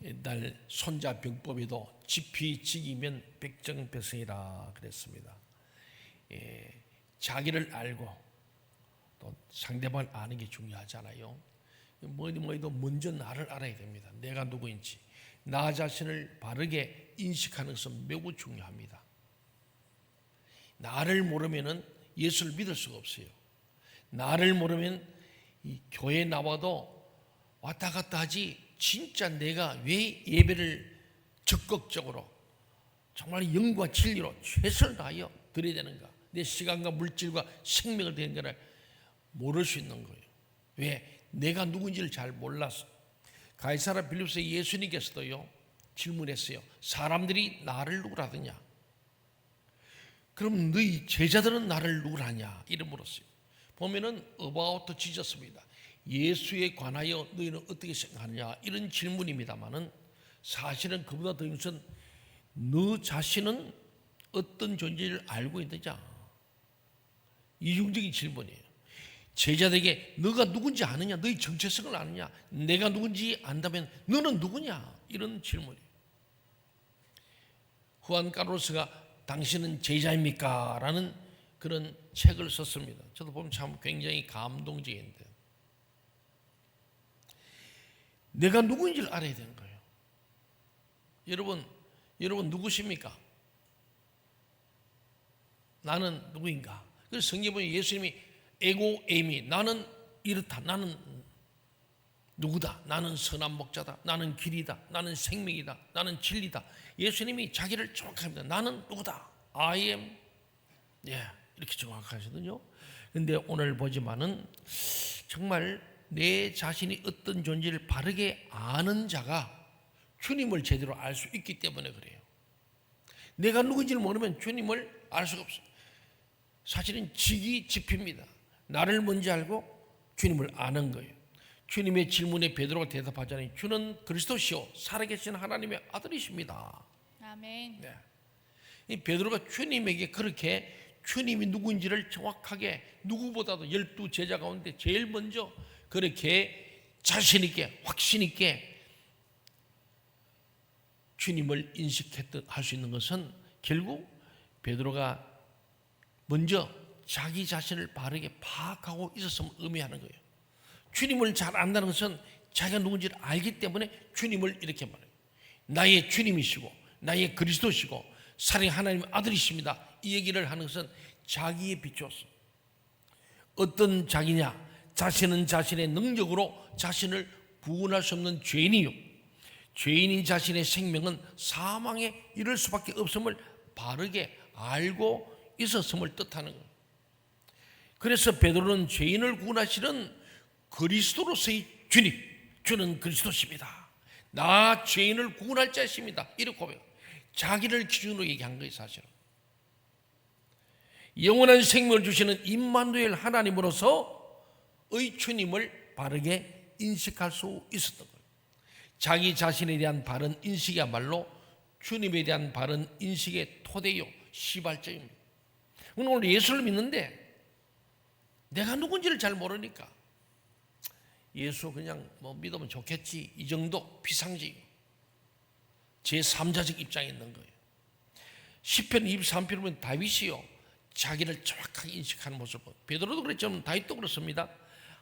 옛날 손자병법에도 지피지기면 백정백성이라 그랬습니다. 자기를 알고 또 상대방을 아는 게 중요하잖아요. 뭐니도 먼저 나를 알아야 됩니다. 내가 누구인지 나 자신을 바르게 인식하는 것은 매우 중요합니다. 나를 모르면 예수를 믿을 수가 없어요. 나를 모르면 이 교회에 나와도 왔다 갔다 하지 진짜 내가 왜 예배를 적극적으로 정말 영과 진리로 최선을 다하여 드려야 되는가, 내 시간과 물질과 생명을 드리는 것을 모를 수 있는 거예요. 왜? 내가 누군지를 잘 몰라서. 가이사랴 빌립보서 예수님께서도요 질문했어요. 사람들이 나를 누구라 하느냐? 그럼 너희 제자들은 나를 누구라 하냐? 이런 물었어요. 보면은 about 지졌습니다. 예수에 관하여 너희는 어떻게 생각하느냐? 이런 질문입니다만은 사실은 그보다 더 우선 너 자신은 어떤 존재를 알고 있느냐? 이중적인 질문이에요. 제자들에게 너가 누군지 아느냐? 너희 정체성을 아느냐? 내가 누군지 안다면 너는 누구냐? 이런 질문이에요. 후안 카르로스가 당신은 제자입니까? 라는 그런 책을 썼습니다. 저도 보면 참 굉장히 감동적인데, 내가 누구인지를 알아야 되는 거예요. 여러분 누구십니까? 나는 누구인가? 그래서 성경에 보면 예수님이 에고 에이미, 나는 이렇다, 나는 누구다, 나는 선한 목자다, 나는 길이다, 나는 생명이다, 나는 진리다. 예수님이 자기를 정확합니다. 나는 누구다, I am, 이렇게 정확하시거든요. 근데 오늘 보지만은 정말 내 자신이 어떤 존재를 바르게 아는 자가 주님을 제대로 알 수 있기 때문에 그래요. 내가 누군지를 모르면 주님을 알 수가 없어요. 사실은 지피입니다. 나를 먼저 알고 주님을 아는 거예요. 주님의 질문에 베드로가 대답하잖아요. 주는 그리스도시요 살아계신 하나님의 아들이십니다. 아멘. 이 베드로가 주님에게 그렇게 주님이 누구인지를 정확하게, 누구보다도 12 제자 가운데 제일 먼저 그렇게 자신 있게, 확신 있게 주님을 할 수 있는 것은 결국 베드로가 먼저 자기 자신을 바르게 파악하고 있었음을 의미하는 거예요. 주님을 잘 안다는 것은 자기가 누군지를 알기 때문에 주님을 이렇게 말해요. 나의 주님이시고 나의 그리스도시고 살아계신 하나님의 아들이십니다. 이 얘기를 하는 것은 자기에 비추었어. 어떤 자기냐? 자신은 자신의 능력으로 자신을 구원할 수 없는 죄인이요, 죄인인 자신의 생명은 사망에 이를 수밖에 없음을 바르게 알고 있었음을 뜻하는 거예요. 그래서 베드로는 죄인을 구원하시는 그리스도로서의 주님, 주는 그리스도십니다. 나 죄인을 구원할 자십니다. 이렇게 고백, 자기를 기준으로 얘기한 거예요. 사실은 영원한 생명을 주시는 임마누엘 하나님으로서의 주님을 바르게 인식할 수 있었던 거예요. 자기 자신에 대한 바른 인식이야말로 주님에 대한 바른 인식의 토대요, 시발점입니다. 오늘 예수를 믿는데 내가 누군지를 잘 모르니까 예수 그냥 믿으면 좋겠지, 이 정도 피상적 제3자적 입장에 있는 거예요. 시편 23편을 보면 다윗이요 자기를 정확하게 인식하는 모습을, 베드로도 그랬지만 다윗도 그렇습니다.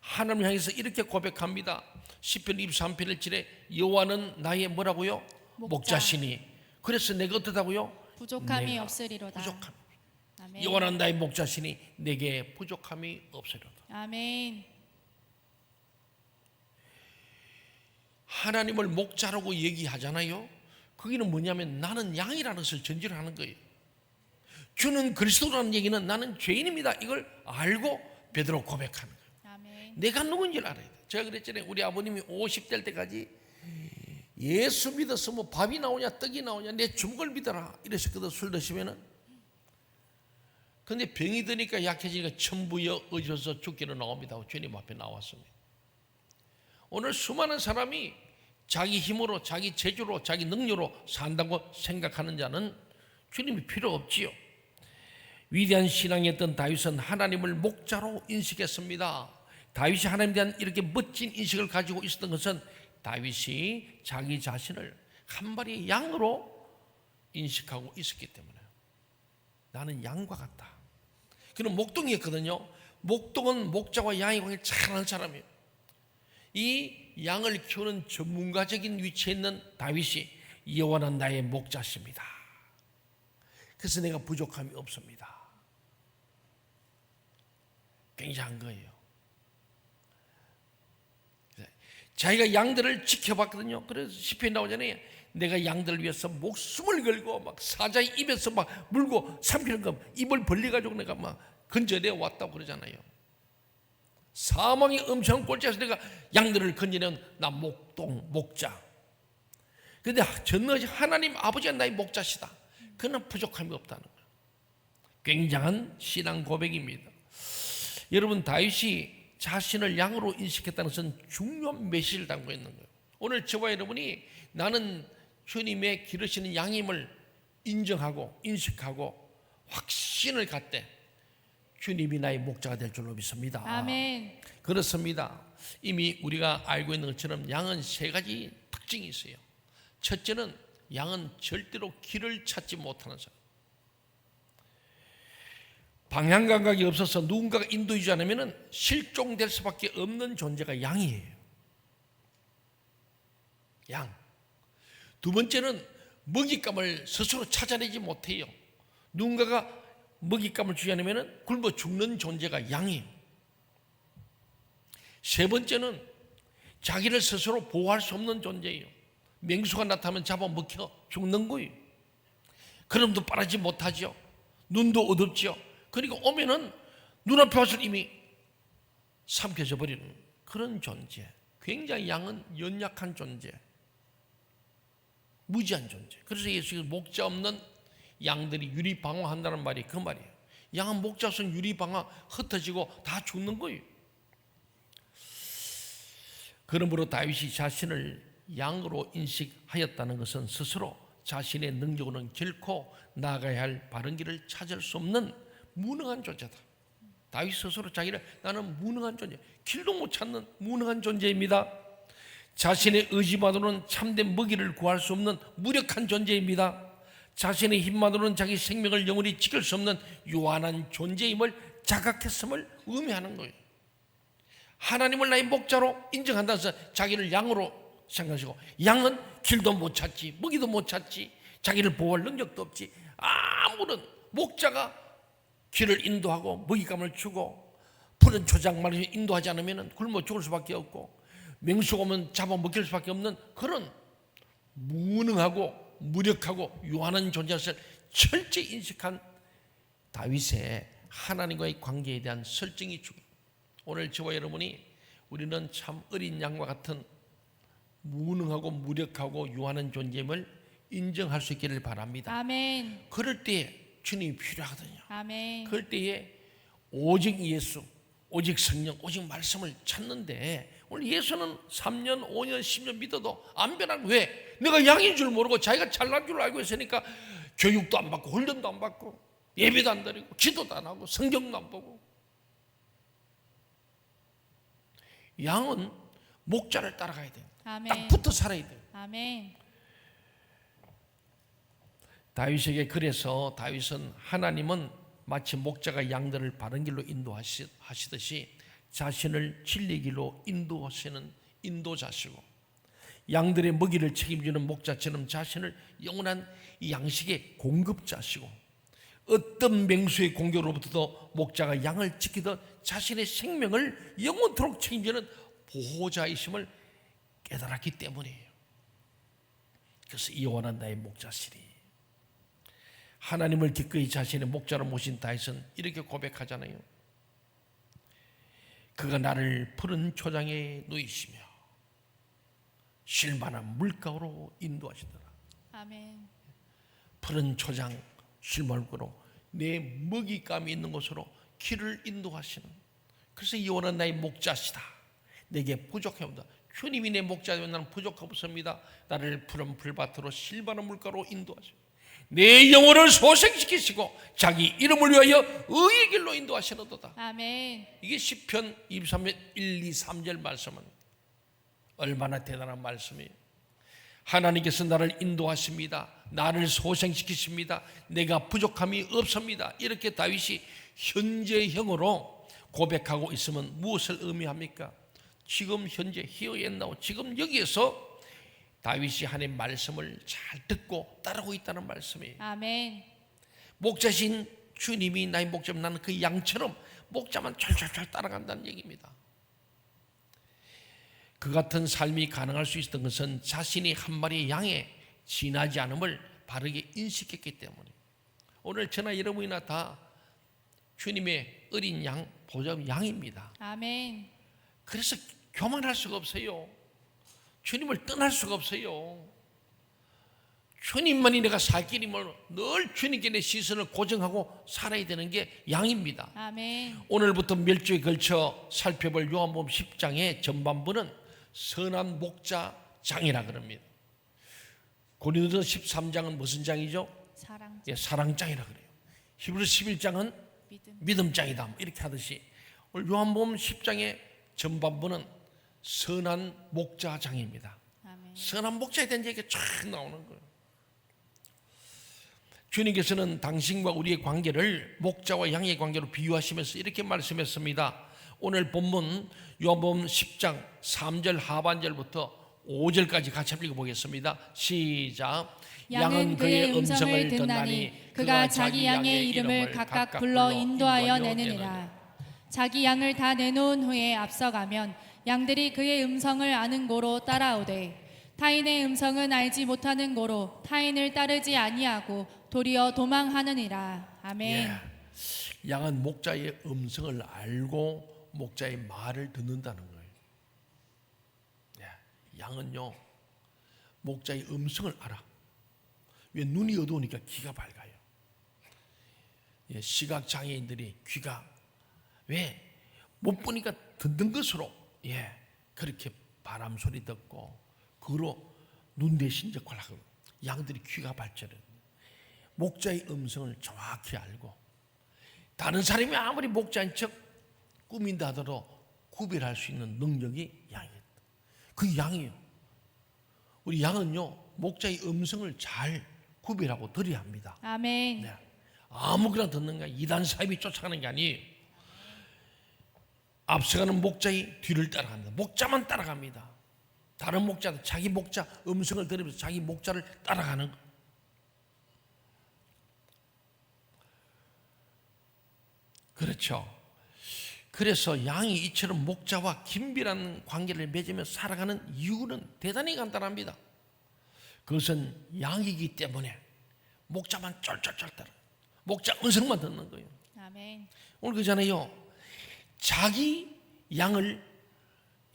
하나님 향해서 이렇게 고백합니다. 시편 23편 1절에 여호와는 나의 뭐라고요? 목자시니 그래서 내가 어떠다고요? 부족함이 없으리로다. 아멘. 여호와는 나의 목자시니 내게 부족함이 없으리로다. 아멘. 하나님을 목자라고 얘기하잖아요. 거기는 뭐냐면 나는 양이라는 것을 전제를 하는 거예요. 주는 그리스도라는 얘기는 나는 죄인입니다. 이걸 알고 베드로 고백하는 거예요. 아멘. 내가 누군지를 알아야 돼. 제가 그랬잖아요. 우리 아버님이 50될 때까지 예수 믿어서 뭐 밥이 나오냐 떡이 나오냐 내 주먹을 믿어라 이랬었거든. 술 드시면은. 근데 병이 드니까 약해지니까 천부여 어디서 죽기로 나옵니다. 주님 앞에 나왔습니다. 오늘 수많은 사람이 자기 힘으로, 자기 재주로, 자기 능력으로 산다고 생각하는 자는 주님이 필요 없지요. 위대한 신앙이었던 다윗은 하나님을 목자로 인식했습니다. 다윗이 하나님에 대한 이렇게 멋진 인식을 가지고 있었던 것은 다윗이 자기 자신을 한 마리의 양으로 인식하고 있었기 때문에 나는 양과 같다. 그는 목동이었거든요. 목동은 목자와 양의 관계를 잘 아는 사람이에요. 이 양을 키우는 전문가적인 위치에 있는 다윗이 여호와는 나의 목자십니다. 그래서 내가 부족함이 없습니다. 굉장한 거예요. 자기가 양들을 지켜봤거든요. 그래서 시편에 나오잖아요. 내가 양들을 위해서 목숨을 걸고 막 사자의 입에서 막 물고 삼키는 거 입을 벌려가지고 내가 막 건져내 왔다고 그러잖아요. 사망의 엄청난 꼴찌에서 내가 양들을 건져내는 나 목동 목자. 그런데 전능하신 하나님 아버지가 나의 목자시다. 그는 부족함이 없다는 거예요. 굉장한 신앙 고백입니다. 여러분, 다윗이 자신을 양으로 인식했다는 것은 중요한 메시지를 담고 있는 거예요. 오늘 저와 여러분이 나는 주님의 기르시는 양임을 인정하고 인식하고 확신을 갖되 주님이 나의 목자가 될 줄로 믿습니다. 아멘. 그렇습니다. 이미 우리가 알고 있는 것처럼 양은 세 가지 특징이 있어요. 첫째는 양은 절대로 길을 찾지 못하는 사람. 방향 감각이 없어서 누군가가 인도해주지 않으면 실종될 수밖에 없는 존재가 양이에요. 양. 두 번째는 먹잇감을 스스로 찾아내지 못해요. 누군가가 먹잇감을 주지 않으면 굶어 죽는 존재가 양이에요. 세 번째는 자기를 스스로 보호할 수 없는 존재예요. 맹수가 나타나면 잡아먹혀 죽는 거예요. 걸음도 빠르지 못하죠. 눈도 어둡죠. 그러니까 오면은 눈앞에 와서 이미 삼켜져 버리는 그런 존재. 굉장히 양은 연약한 존재, 무지한 존재. 그래서 예수께서 목자 없는 양들이 유리방황한다는 말이 그 말이에요. 양은 목자 없으면 유리방황 흩어지고 다 죽는 거예요. 그러므로 다윗이 자신을 양으로 인식하였다는 것은 스스로 자신의 능력으로는 결코 나아가야 할 바른 길을 찾을 수 없는 무능한 존재다. 다윗 스스로 자기를 나는 무능한 존재, 길도 못 찾는 무능한 존재입니다. 자신의 의지만으로는 참된 먹이를 구할 수 없는 무력한 존재입니다. 자신의 힘만으로는 자기 생명을 영원히 지킬 수 없는 요한한 존재임을 자각했음을 의미하는 거예요. 하나님을 나의 목자로 인정한다는 것은 자기를 양으로 생각하시고, 양은 길도 못 찾지, 먹이도 못 찾지, 자기를 보호할 능력도 없지. 아무런 목자가 길을 인도하고 먹잇감을 주고 푸른 초장만을 인도하지 않으면 굶어 죽을 수밖에 없고, 맹수가 오면 잡아먹힐 수밖에 없는 그런 무능하고 무력하고 요한한 존재를 철저히 인식한 다윗의 하나님과의 관계에 대한 설정이 중요해요. 오늘 저와 여러분이 우리는 참 어린 양과 같은 무능하고 무력하고 요한한 존재임을 인정할 수 있기를 바랍니다. 아멘. 그럴 때 주님이 필요하거든요. 아멘. 그럴 때에 오직 예수, 오직 성령, 오직 말씀을 찾는데, 오늘 예수는 3년, 5년, 10년 믿어도 안 변하고, 왜? 내가 양인 줄 모르고 자기가 잘난 줄 알고 있으니까 교육도 안 받고 훈련도 안 받고 예배도 안 드리고 기도도 안 하고 성경도 안 보고. 양은 목자를 따라가야 돼요. 아멘. 딱 붙어 살아야 돼요. 아멘. 다윗에게 그래서 다윗은 하나님은 마치 목자가 양들을 바른 길로 인도하시듯이 자신을 진리의 길로 인도하시는 인도자시고, 양들의 먹이를 책임지는 목자처럼 자신을 영원한 이 양식의 공급자시고, 어떤 맹수의 공격으로부터도 목자가 양을 지키듯 자신의 생명을 영원토록 책임지는 보호자이심을 깨달았기 때문이에요. 그래서 여호와는 나의 목자시니. 하나님을 기꺼이 자신의 목자로 모신 다윗은 이렇게 고백하잖아요. 그가 나를 푸른 초장에 누이시며 쉴만한 물가로 인도하시더라. 아멘. 푸른 초장, 쉴만한 내 먹잇감이 있는 곳으로 길을 인도하시는, 그래서 여호와는 나의 목자시다. 내게 부족합니다. 주님이 내 목자되면 나는 부족하옵습니다. 나를 푸른 풀밭으로 쉴만한 물가로 인도하시고 내 영혼을 소생시키시고 자기 이름을 위하여 의의 길로 인도하시는도다. 아멘. 이게 시편 23편 1, 2, 3절 말씀은 얼마나 대단한 말씀이에요. 하나님께서 나를 인도하십니다. 나를 소생시키십니다. 내가 부족함이 없습니다. 이렇게 다윗이 현재형으로 고백하고 있으면 무엇을 의미합니까? 지금 현재 here and now, 지금 여기에서 다윗이 하나님의 말씀을 잘 듣고 따르고 있다는 말씀이에요. 아멘. 목자신 주님이 나의 목자면 나는 그 양처럼 목자만 잘 따라간다는 얘기입니다. 그 같은 삶이 가능할 수 있었던 것은 자신이 한 마리의 양에 지나지 않음을 바르게 인식했기 때문에, 오늘 저나 여러분이나 다 주님의 어린 양, 보좌 양입니다. 아멘. 그래서 교만할 수가 없어요. 주님을 떠날 수가 없어요. 주님만이 내가 살 길임을 늘 주님께 내 시선을 고정하고 살아야 되는 게 양입니다. 아멘. 오늘부터 몇 주에 걸쳐 살펴볼 요한복음 10장의 전반부는 선한 목자장이라 그럽니다. 고린도서 13장은 무슨 장이죠? 사랑. 예, 사랑장이라 그래요. 히브리서 11장은 믿음장이다, 이렇게 하듯이 오늘 요한복음 10장의 전반부는 선한 목자장입니다. 아멘. 선한 목자에 대한 얘기가 쫙 나오는 거예요. 주님께서는 당신과 우리의 관계를 목자와 양의 관계로 비유하시면서 이렇게 말씀했습니다. 오늘 본문 요한복음 10장 3절 하반절부터 5절까지 같이 한번 읽어보겠습니다. 시작. 양은 그의 음성을 듣나니 그가 자기 양의 이름을 각각 불러 인도하여 내느니라. 자기 양을 다 내놓은 후에 앞서가면 양들이 그의 음성을 아는 고로 따라오되, 타인의 음성은 알지 못하는 고로 타인을 따르지 아니하고 도리어 도망하느니라. 아멘. 예. 양은 목자의 음성을 알고 목자의 말을 듣는다는 거예요. 예. 양은요, 목자의 음성을 알아. 왜? 눈이 어두우니까 귀가 밝아요. 예, 시각 장애인들이 귀가 왜? 못 보니까 듣는 것으로, 예, 그렇게 바람 소리 듣고 그로 눈 대신 역할을 하고, 양들이 귀가 밝잖아요. 목자의 음성을 정확히 알고, 다른 사람이 아무리 목자인 척 꾸민다 하더라도 구별할 수 있는 능력이 양이다. 그 양이요. 우리 양은요, 목자의 음성을 잘 구별하고 들어야 합니다. 아멘. 네. 아무거나 듣는 게 이단 사입이 쫓아가는 게 아니에요. 앞서가는 목자의 뒤를 따라갑니다. 목자만 따라갑니다. 다른 목자도 자기 목자 음성을 들으면서 자기 목자를 따라가는 거. 그렇죠. 그래서 양이 이처럼 목자와 긴밀한 관계를 맺으며 살아가는 이유는 대단히 간단합니다. 그것은 양이기 때문에 목자만 쫄쫄쫄 따라, 목자 음성만 듣는 거예요. 아멘. 오늘 그잖아요. 자기 양을,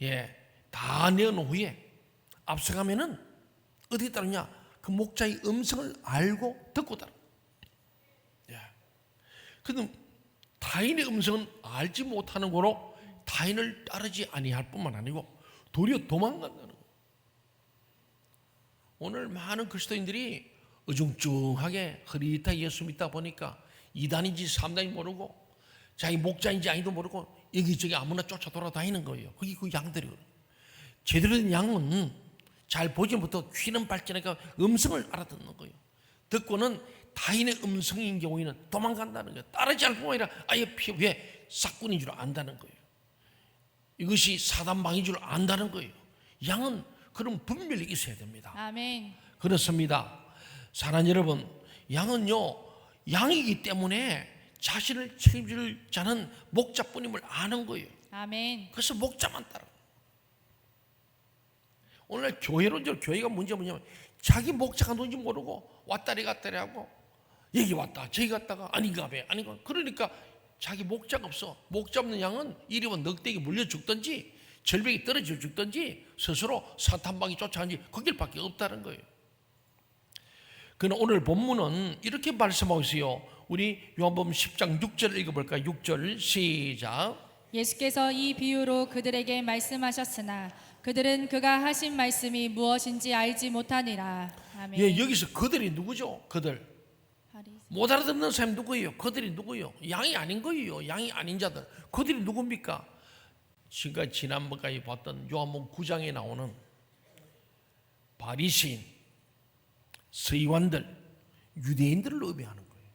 예, 다 내어놓은 후에 앞서가면은 어디에 따르냐? 그 목자의 음성을 알고 듣고 따라. 예. 그런데 타인의 음성은 알지 못하는 거로 타인을 따르지 아니할 뿐만 아니고 도리어 도망간다는 거예요. 오늘 많은 그리스도인들이 어중쩡하게 흐릿하게 예수 믿다 보니까 2단인지 3단인지 모르고 자기 목자인지 아니도 모르고 여기저기 아무나 쫓아 돌아다니는 거예요. 그게 그 양들이거든요. 제대로 된 양은 잘 보지 못하고 귀는 발전하니까 음성을 알아듣는 거예요. 듣고는 타인의 음성인 경우에는 도망간다는 거예요. 따르지 않을 뿐만 아니라 아예 피해 싹군인 줄 안다는 거예요. 이것이 사단방인 줄 안다는 거예요. 양은 그런 분별이 있어야 됩니다. 아멘. 그렇습니다. 사랑하는 여러분, 양은요, 양이기 때문에 자신을 책임질 자는 목자뿐임을 아는 거예요. 아멘. 그래서 목자만 따라. 오늘 교회가 문제가 뭐냐면 자기 목자가 누군지 모르고 왔다리 갔다리 하고 여기 왔다 저기 갔다가 아닌가 봐 아닌가. 그러니까 자기 목자가 없어. 목자 없는 양은 이리 와 넉대기 물려 죽든지 절벽이 떨어져 죽든지 스스로 사탄방이 쫓아가는지 그 길밖에 없다는 거예요. 그러나 오늘 본문은 이렇게 말씀하고 있어요. 우리 요한복음 10장 6절 읽어볼까요? 6절 시작. 예수께서 이 비유로 그들에게 말씀하셨으나 그들은 그가 하신 말씀이 무엇인지 알지 못하니라. 아멘. 예, 여기서 그들이 누구죠? 그들. 바리새. 못 알아듣는 사람이 누구예요? 그들이 누구예요? 양이 아닌 거예요. 양이 아닌 자들. 그들이 누굽니까? 지금까지 지난번까지 봤던 요한복음 9장에 나오는 바리새인, 서기관들, 유대인들을 의미하는 거예요.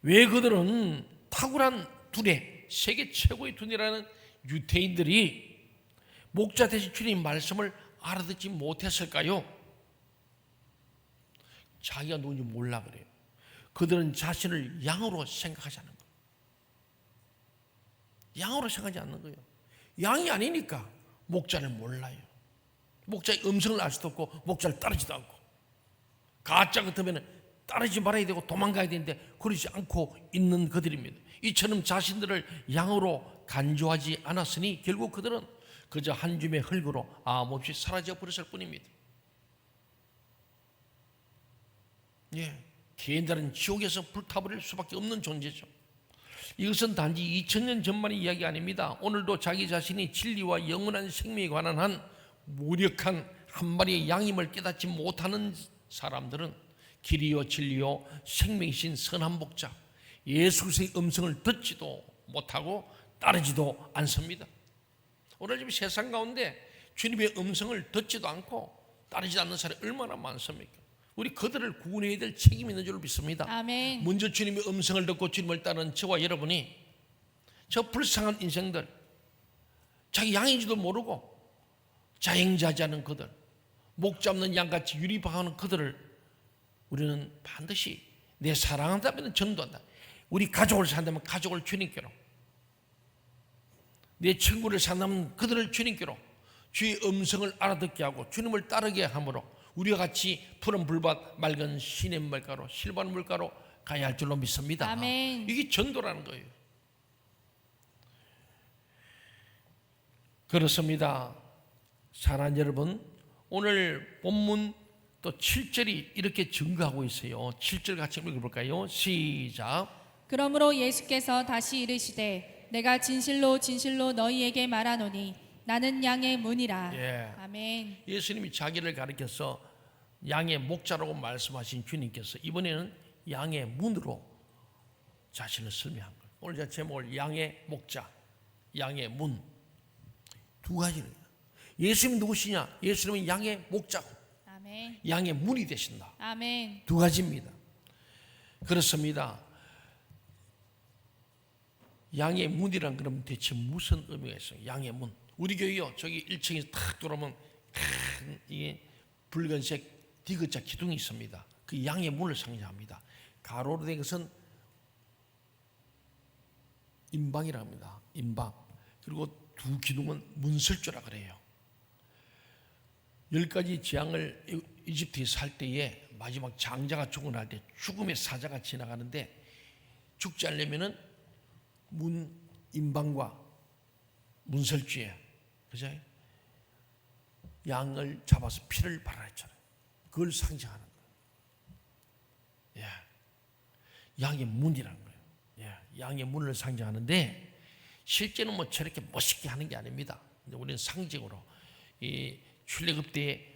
왜 그들은 탁월한 두뇌, 세계 최고의 두뇌라는 유대인들이 목자 대신 주님 말씀을 알아듣지 못했을까요? 자기가 누군지 몰라 그래요. 그들은 자신을 양으로 생각하지 않는 거예요. 양으로 생각하지 않는 거예요. 양이 아니니까 목자를 몰라요. 목자의 음성을 알 수도 없고 목자를 따르지도 않고, 가짜 같으면 따르지 말아야 되고 도망가야 되는데 그러지 않고 있는 그들입니다. 이처럼 자신들을 양으로 간주하지 않았으니 결국 그들은 그저 한 줌의 흙으로 아무없이 사라져 버렸을 뿐입니다. 개인들은 지옥에서 불타버릴 수밖에 없는 존재죠. 이것은 단지 2000년 전만의 이야기 아닙니다. 오늘도 자기 자신이 진리와 영원한 생명에 관한 한 무력한 한 마리의 양임을 깨닫지 못하는 사람들은 길이요 진리요 생명이신 선한 목자 예수 그리스도의 음성을 듣지도 못하고 따르지도 않습니다. 오늘 지금 세상 가운데 주님의 음성을 듣지도 않고 따르지 않는 사람이 얼마나 많습니까? 우리 그들을 구원해야 될 책임이 있는 줄 믿습니다. 아멘. 먼저 주님의 음성을 듣고 주님을 따르는 저와 여러분이, 저 불쌍한 인생들, 자기 양인지도 모르고 자행자하는 그들, 목자 없는 양같이 유리방하는 그들을 우리는 반드시 내 사랑한다면 전도한다. 우리 가족을 산다면 가족을 주님께로, 내 친구를 산다면 그들을 주님께로, 주의 음성을 알아듣게 하고 주님을 따르게 함으로 우리와 같이 푸른 불밭 맑은 시냇물가로 실반 물가로 가야 할 줄로 믿습니다. 아멘. 이게 전도라는 거예요. 그렇습니다. 사랑하는 여러분, 오늘 본문 또 7절이 이렇게 증거하고 있어요. 7절 같이 읽어볼까요? 시작. 그러므로 예수께서 다시 이르시되 내가 진실로 진실로 너희에게 말하노니 나는 양의 문이라. 예. 아멘. 예수님이 자기를 가리켜서 양의 목자라고 말씀하신 주님께서 이번에는 양의 문으로 자신을 설명한 거예요. 오늘 제가 제목을 양의 목자, 양의 문, 두 가지를. 예수님이 누구시냐? 예수님은 양의 목자고 아멘. 양의 문이 되신다. 아멘. 두 가지입니다. 그렇습니다. 양의 문이란 그럼 대체 무슨 의미가 있어요? 양의 문. 우리 교회요, 저기 1층에 탁 들어오면 큰 이게 붉은색 디귿자 기둥이 있습니다. 그 양의 문을 상징합니다. 가로로 된 것은 임방이라고 합니다. 임방. 그리고 두 기둥은 문설주라 그래요. 10가지 재앙을 이집트에 살 때에 마지막 장자가 죽어날 때 죽음의 사자가 지나가는데 죽지 않으려면은 문 임방과 문설주에, 그죠? 양을 잡아서 피를 발하라 했잖아요. 그걸 상징하는 거예요. 양의 문이라는 거예요. 양의 문을 상징하는데 실제는 뭐 저렇게 멋있게 하는 게 아닙니다. 근데 우리는 상징으로 이 출애굽 때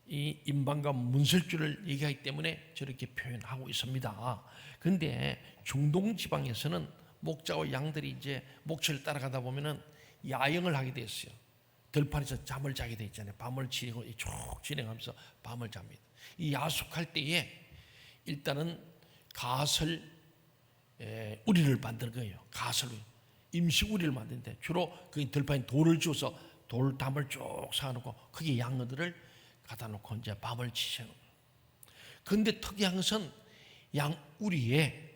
이 임방과 문설주를 얘기하기 때문에 저렇게 표현하고 있습니다. 그런데 중동 지방에서는 목자와 양들이 이제 목초를 따라가다 보면은 야영을 하게 됐어요. 들판에서 잠을 자게 돼 있잖아요. 밤을 지내고 쭉 진행하면서 밤을 잡니다. 이 야숙할 때에 일단은 가설 우리를 만드는 거예요. 가설 임시 우리를 만드는데 주로 그 들판에 돌을 주어서 돌담을 쭉 쌓아놓고 거기에 양어들을 갖다 놓고 이제 밤을 지새는 거예요. 그런데 특이한 것은 양 우리에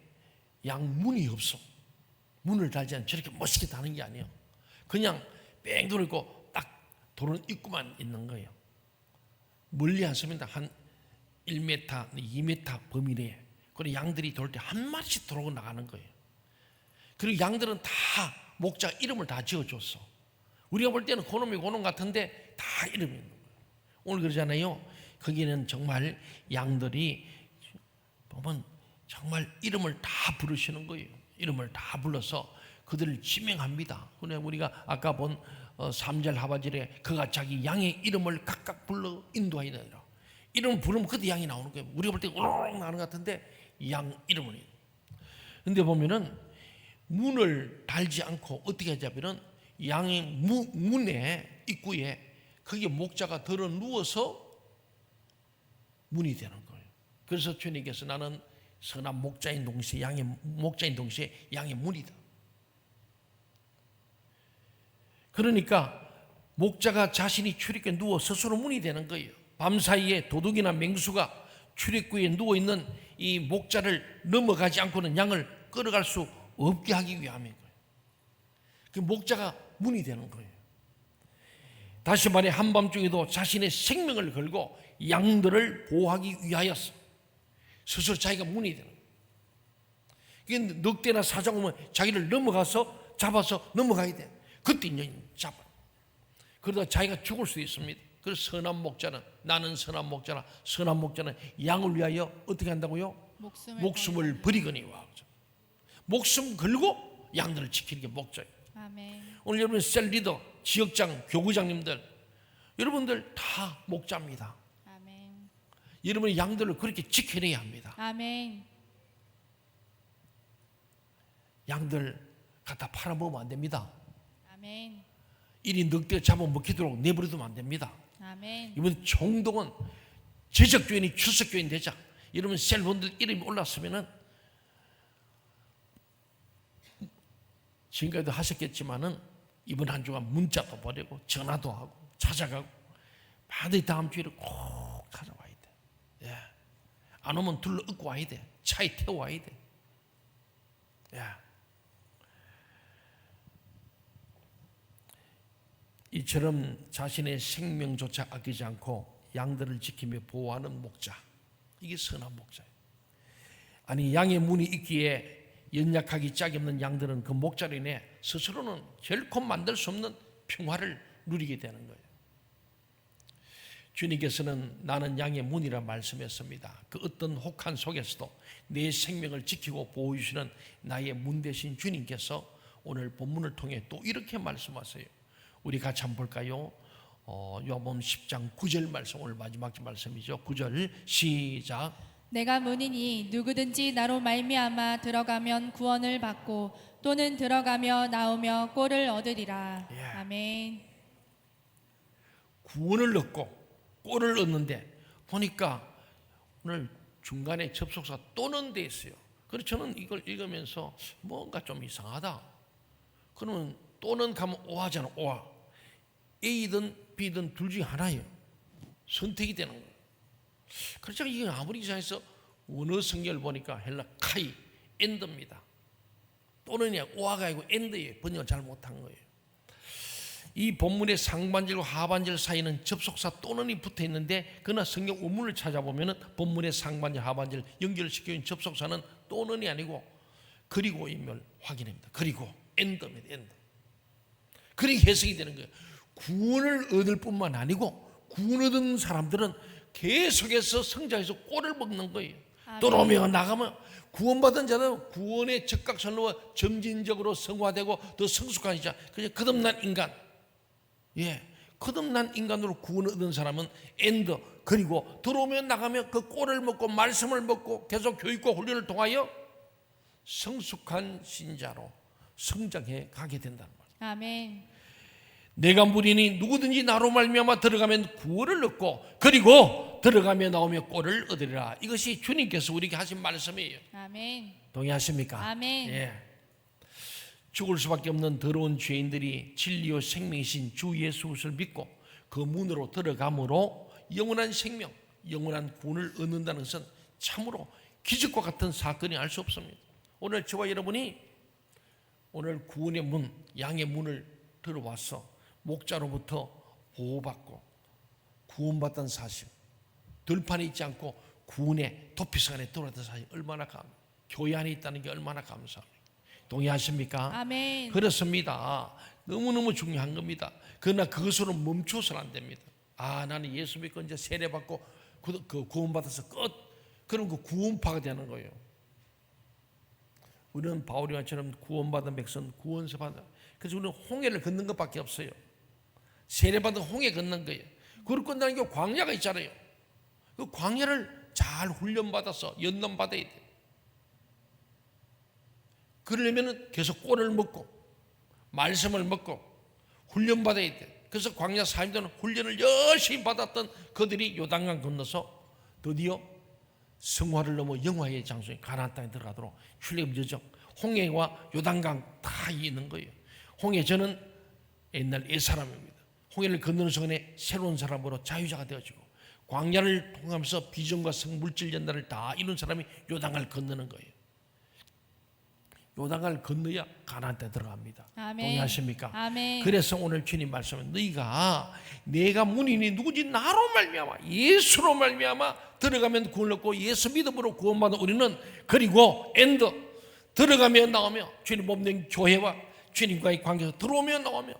양문이 없어. 문을 달지 않으면 저렇게 멋있게 다는 게 아니에요. 그냥 뺑 돌 있고 딱 돌은 입구만 있는 거예요. 멀리 않습니다. 한 1m, 2m 범위 내에. 그리고 양들이 돌 때 한 마리씩 들어오고 나가는 거예요. 그리고 양들은 다 목자 이름을 다 지어줬어. 우리가 볼 때는 그놈이 그놈 같은데 다 이름이 있는 거예요. 오늘 그러잖아요. 거기는 정말 양들이 보면 정말 이름을 다 부르시는 거예요. 이름을 다 불러서 그들을 지명합니다. 그런데 우리가 아까 본 3절 하바절에 그가 자기 양의 이름을 각각 불러 인도하여 다니라. 이름을 부르면 그때 양이 나오는 거예요. 우리가 볼 때 우르르 나는 것 같은데 양 이름을. 근데 보면은 문을 달지 않고 어떻게 하자면은 양의 문에 입구에 거기에 목자가 들어 누워서 문이 되는 거예요. 그래서 주님께서 나는 선한 목자인 동시에 양의 목자인 동시에 양의 문이다. 그러니까 목자가 자신이 출입구에 누워 스스로 문이 되는 거예요. 밤사이에 도둑이나 맹수가 출입구에 누워있는 이 목자를 넘어가지 않고는 양을 끌어갈 수 없게 하기 위함인 거예요. 그 목자가 문이 되는 거예요. 다시 말해 한밤중에도 자신의 생명을 걸고 양들을 보호하기 위하여서 스스로 자기가 문이 되는 거예요. 늑대나 사자 오면 자기를 넘어가서 잡아서 넘어가야 돼. 그때 인연이 잡아. 그러다 자기가 죽을 수도 있습니다. 그래서 선한 목자는, 나는 선한 목자라, 선한 목자는 양을 위하여 어떻게 한다고요? 목숨을 버리거니와. 목숨 걸고 양들을 지키는 게 목자예요. 아멘. 오늘 여러분 셀 리더, 지역장, 교구장님들, 여러분들 다 목자입니다. 아멘. 여러분의 양들을 그렇게 지켜내야 합니다. 아멘. 양들 갖다 팔아먹으면 안 됩니다. 아멘. 이리 늑대 잡아먹히도록 내버려두면 안 됩니다. 아멘. 이번 총독은 제적교인이 출석교인 되자. 여러분 셀분들 이름이 올랐으면은 지금까지도 하셨겠지만은 이번 한 주간 문자도 보내고 전화도 하고 찾아가고 반드시 다음 주에 꼭 찾아와야 돼. 예. 안 오면 둘러 업고 와야 돼. 차에 태워 와야 돼. 예. 이처럼 자신의 생명조차 아끼지 않고 양들을 지키며 보호하는 목자, 이게 선한 목자예요. 아니 양의 문이 있기에 연약하기 짝이 없는 양들은 그 목자로 인해 스스로는 결코 만들 수 없는 평화를 누리게 되는 거예요. 주님께서는 나는 양의 문이라 말씀했습니다. 그 어떤 혹한 속에서도 내 생명을 지키고 보호해 주시는 나의 문 대신 주님께서 오늘 본문을 통해 또 이렇게 말씀하세요. 우리 같이 한번 볼까요? 요한복음 10장 9절 말씀, 오늘 마지막 말씀이죠. 9절 시작. 내가 문이니 누구든지 나로 말미암아 들어가면 구원을 받고 또는 들어가며 나오며 꼴을 얻으리라. 예. 아멘. 구원을 얻고 꼴을 얻는데 보니까 오늘 중간에 접속사 또는 돼 있어요. 그래서 저는 이걸 읽으면서 뭔가 좀 이상하다. 그러면 또는 가면 오하잖아. 오하. A든 B든 둘 중에 하나예요. 선택이 되는 거예요. 그래서 이게 아무리 이상해서 원어 성경을 보니까 헬라 카이 엔드입니다. 또는이 오하가 아니고 엔드예요. 번역을 잘 못한 거예요. 이 본문의 상반절과 하반절 사이는 접속사 또는이 붙어 있는데 그러나 성경 원문을 찾아보면 본문의 상반절 하반절 연결시켜 있는 접속사는 또는이 아니고 그리고임을 확인합니다. 그리고 엔드입니다. 엔드. 그렇게 해석이 되는 거예요. 구원을 얻을 뿐만 아니고 구원 얻은 사람들은 계속해서 성장해서 꼴을 먹는 거예요. 들어오며 나가면 구원받은 자는 구원의 적각선로와 점진적으로 성화되고 더 성숙한 자, 그냥 거듭난 인간. 예, 거듭난 인간으로 구원 얻은 사람은 엔드, 그리고 들어오면 나가면 그 꼴을 먹고 말씀을 먹고 계속 교육과 훈련을 통하여 성숙한 신자로 성장해 가게 된다는 말이에요. 아멘. 내가 문이니 누구든지 나로 말미암아 들어가면 구원을 얻고 그리고 들어가며 나오며 꼴을 얻으리라. 이것이 주님께서 우리에게 하신 말씀이에요. 아멘. 동의하십니까? 아멘. 예. 죽을 수밖에 없는 더러운 죄인들이 진리요 생명이신 주 예수 그리스도를 믿고 그 문으로 들어감으로 영원한 생명, 영원한 구원을 얻는다는 것은 참으로 기적과 같은 사건이 알 수 없습니다. 오늘 저와 여러분이 오늘 구원의 문, 양의 문을 들어와서 목자로부터 보호받고 구원받던 사실, 들판에 있지 않고 구원의 도피성 안에 들어왔던 사실 얼마나 교회 안에 있다는 게 얼마나 감사합니다. 동의하십니까? 아멘. 그렇습니다. 너무너무 중요한 겁니다. 그러나 그것으로 멈춰서는 안 됩니다. 나는 예수 믿고 이제 세례받고 그 구원받아서 끝. 그럼 그 구원파가 되는 거예요. 우리는 바울이와처럼 구원받은 백성 구원서 받아. 그래서 우리는 홍해를 걷는 것밖에 없어요. 세례받은 홍해 걷는 거예요. 그걸 끝나는 게 광야가 있잖아요. 그 광야를 잘 훈련받아서 연단받아야 돼. 그러려면 계속 꼴을 먹고 말씀을 먹고 훈련받아야 돼. 그래서 광야 40년은 훈련을 열심히 받았던 그들이 요단강 건너서 드디어 성화를 넘어 영화의 장소에 가나안 땅에 들어가도록 출애굽 여정, 홍해와 요단강 다 있는 거예요. 홍해 저는 옛날 옛사람입니다. 홍해를 건너는 순간에 새로운 사람으로 자유자가 되어지고, 광야를 통하면서 비전과 성물질 연단을 다 이룬 사람이 요단강을 건너는 거예요. 요단강을 건너야 가나안 땅에 들어갑니다. 아멘. 동의하십니까? 아멘. 그래서 오늘 주님 말씀은 너희가 내가 문인이 누구지 나로 말미암아 예수로 말미암아 들어가면 구원을 얻고 예수 믿음으로 구원받은 우리는, 그리고 엔드 들어가며 나오며 주님 없는 교회와 주님과의 관계에서 들어오며 나오며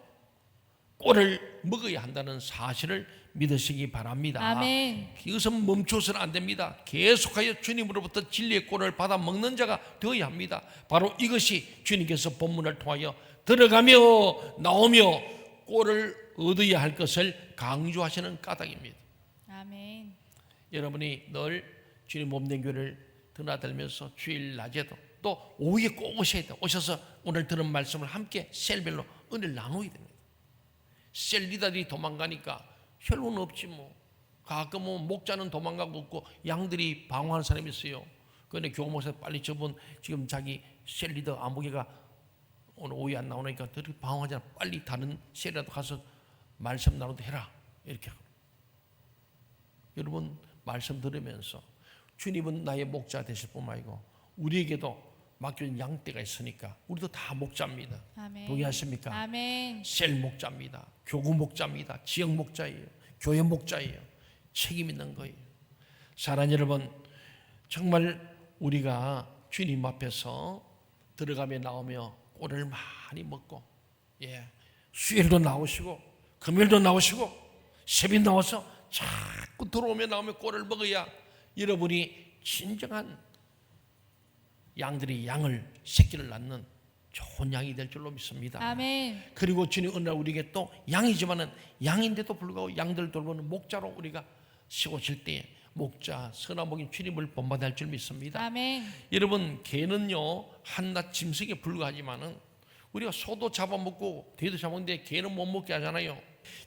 꼴을 먹어야 한다는 사실을 믿으시기 바랍니다. 아멘. 이것은 멈춰서는 안 됩니다. 계속하여 주님으로부터 진리의 꼴을 받아 먹는 자가 되어야 합니다. 바로 이것이 주님께서 본문을 통하여 들어가며 나오며 꼴을 얻어야 할 것을 강조하시는 까닭입니다. 아멘. 여러분이 늘 주님 몸된 교회를 드나들면서 주일 낮에도 또 오후에 꼭 오셔야 돼요. 오셔서 오늘 들은 말씀을 함께 셀별로 은혜를 나누어야 됩니다. 셀 리더들이 도망가니까 혈로는 없지 뭐. 가끔은 목자는 도망가고 없고 양들이 방황하는 사람이 있어요. 그런데 교우 목사 빨리 저분 지금 자기 셀 리더 안보기가 오늘 오후에 안 나오니까 그렇게 방황하잖아. 빨리 다른 셀이라도 가서 말씀 나누도 해라. 이렇게 하고. 여러분 말씀 들으면서 주님은 나의 목자 되실 뿐만 아니고 우리에게도 맡겨진 양떼가 있으니까 우리도 다 목자입니다. 아멘. 동의하십니까? 아멘. 셀 목자입니다. 교구 목자입니다. 지역 목자예요. 교회 목자예요. 책임 있는 거예요. 사랑하는 여러분, 정말 우리가 주님 앞에서 들어가며 나오며 꼴을 많이 먹고, 수요일도 나오시고 금요일도 나오시고 새벽 나와서 자꾸 들어오며 나오며 꼴을 먹어야 여러분이 진정한 양들이 새끼를 낳는 좋은 양이 될 줄로 믿습니다. 아멘. 그리고 주님 어느 날 우리에게 또 양이지만은 양인데도 불구하고 양들 돌보는 목자로 우리가 세워질 때에 목자 선한 목인 주님을 본받을 줄 믿습니다. 아멘. 여러분 개는요 한낱 짐승에 불과하지만은 우리가 소도 잡아먹고 돼도 잡아먹는데 개는 못 먹게 하잖아요.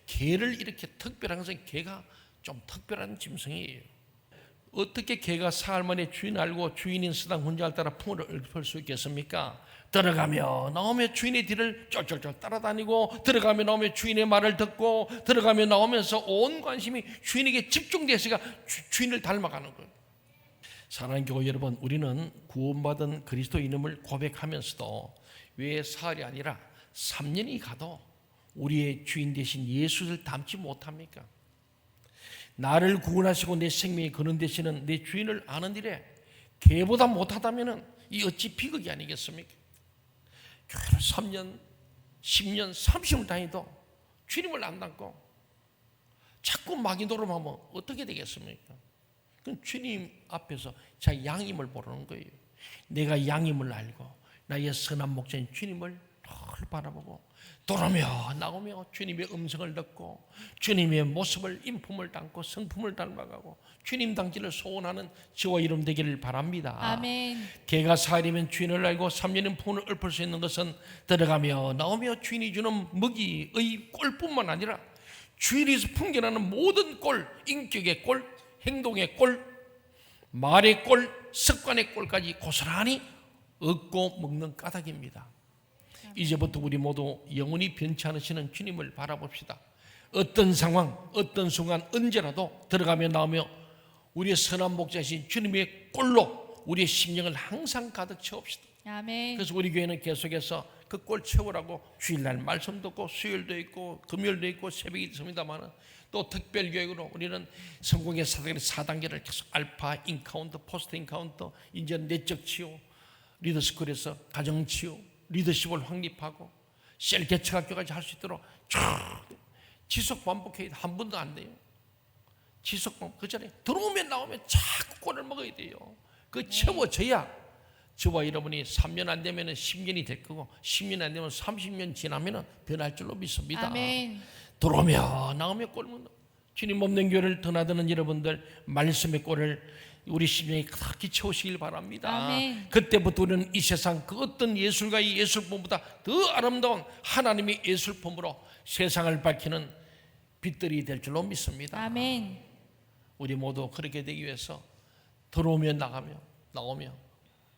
개를 이렇게 특별한 것은 개가 좀 특별한 짐승이에요. 어떻게 개가 사흘 만에 주인 알고 주인인 수당 혼자를 따라 풍을 읊을 수 있겠습니까? 들어가며 나오며 주인의 뒤를 쫄쫄쫄 따라다니고, 들어가며 나오며 주인의 말을 듣고, 들어가며 나오면서 온 관심이 주인에게 집중되어서가 주인을 닮아가는 거예요. 사랑하는 교회 여러분, 우리는 구원받은 그리스도 이름을 고백하면서도 왜 사흘이 아니라 3년이 가도 우리의 주인 되신 예수를 닮지 못합니까? 나를 구원하시고 내 생명에 거론되시는 내 주인을 아는 일에 개보다 못하다면 이 어찌 비극이 아니겠습니까? 교회를 3년, 10년, 30년 다니도 주님을 안 닮고 자꾸 마귀 노름하면 어떻게 되겠습니까? 그럼 주님 앞에서 자기 양임을 모르는 거예요. 내가 양임을 알고 나의 선한 목자인 주님을 늘 바라보고 돌아오며 나오며 주님의 음성을 듣고 주님의 모습을 인품을 담고 성품을 닮아가고 주님 당기를 소원하는 저와 이름 되기를 바랍니다. 아멘. 개가 사흘이면 주인을 알고 3년은 풍을 읊을 수 있는 것은 들어가며 나오며 주인이 주는 먹이의 꼴뿐만 아니라 주인에서 풍겨나는 모든 꼴, 인격의 꼴, 행동의 꼴, 말의 꼴, 습관의 꼴까지 고스란히 얻고 먹는 까닭입니다. 이제부터 우리 모두 영원히 변치 않으시는 주님을 바라봅시다. 어떤 상황, 어떤 순간 언제라도 들어가며 나오며 우리의 선한 목자이신 주님의 꼴로 우리의 심령을 항상 가득 채웁시다. 아멘. 그래서 우리 교회는 계속해서 그 꼴 채우라고 주일날 말씀 듣고 수요일도 있고 금요일도 있고 새벽이 있습니다만 또 특별교육으로 우리는 성공의 4단계를 계속 알파, 인카운터, 포스트 인카운터, 이제 내적 치유, 리더스쿨에서 가정 치유, 리더십을 확립하고 셀 개척학교까지 할 수 있도록 쭉 지속 반복해야 돼. 한 번도 안 돼요. 지속 반복. 그 전에 들어오면 나오면 자꾸 꼴을 먹어야 돼요. 그 채워져야 저와 여러분이 3년 안 되면 10년이 될 거고 10년 안 되면 30년 지나면 변할 줄로 믿습니다. 아멘. 들어오며 나오며 꼴 먹는 주님 없는 교회를 드나드는 여러분들 말씀의 꼴을 우리 심령이 크게 채우시길 바랍니다. 아멘. 그때부터 우리는 이 세상 그 어떤 예술가의 예술품보다 더 아름다운 하나님의 예술품으로 세상을 밝히는 빛들이 될 줄로 믿습니다. 아멘. 우리 모두 그렇게 되기 위해서 들어오며 나오며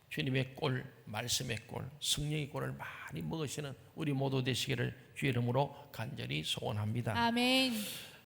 주님의 꼴, 말씀의 꼴, 성령의 꼴을 많이 먹으시는 우리 모두 되시기를 주의 이름으로 간절히 소원합니다. 아멘.